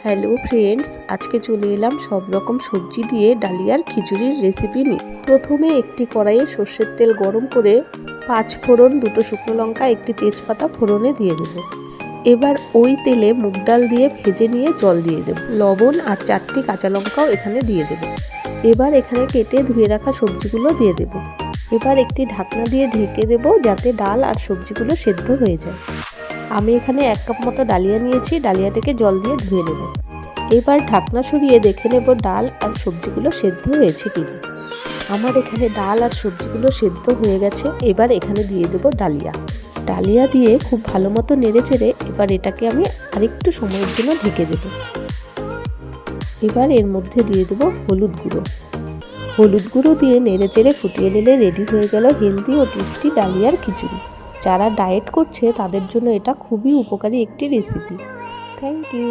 Hello friends, আজকে চলে এলাম সব রকম সবজি দিয়ে ডালিয়ার খিচুড়ির রেসিপি নিয়ে। প্রথমে একটি কড়াইয়ে সর্ষের তেল গরম করে 5 ফোড়ন, 2টো শুকনো লঙ্কা, একটি তেজপাতা ফোড়নে দিয়ে দেব। এবার ওই তেলে মুগ ডাল দিয়ে ভেজে নিয়ে জল দিয়ে দেব। লবণ আর 4টি কাঁচা লঙ্কাও এখানে দিয়ে দেব। এবার এখানে কেটে ধুয়ে রাখা সবজিগুলো দিয়ে দেব। এবার একটি ঢাকনা দিয়ে ঢেকে দেব যাতে ডাল আর সবজিগুলো সেদ্ধ হয়ে যায়। আমি এখানে 1 কাপ মতো ডালিয়া নিয়েছি, ডালিয়াটাকে জল দিয়ে ধুয়ে নেব। এবার ঢাকনা সরিয়ে দেখে নেব ডাল আর সবজিগুলো সেদ্ধ হয়েছে কিনা। আমার এখানে ডাল আর সবজিগুলো সেদ্ধ হয়ে গেছে। এবার এখানে দিয়ে দেব ডালিয়া দিয়ে খুব ভালো মতো নেড়ে চেড়ে এবার এটাকে আমি আরেকটু সময়ের জন্য ঢেকে দেব। এবার এর মধ্যে দিয়ে দেব হলুদ গুঁড়ো দিয়ে নেড়ে চেড়ে ফুটিয়ে নিলে রেডি হয়ে গেল হেলদি ও টেস্টি ডালিয়ার খিচুড়ি। যারা ডায়েট করছে তাদের জন্য এটা খুবই উপকারী একটি রেসিপি। Thank you.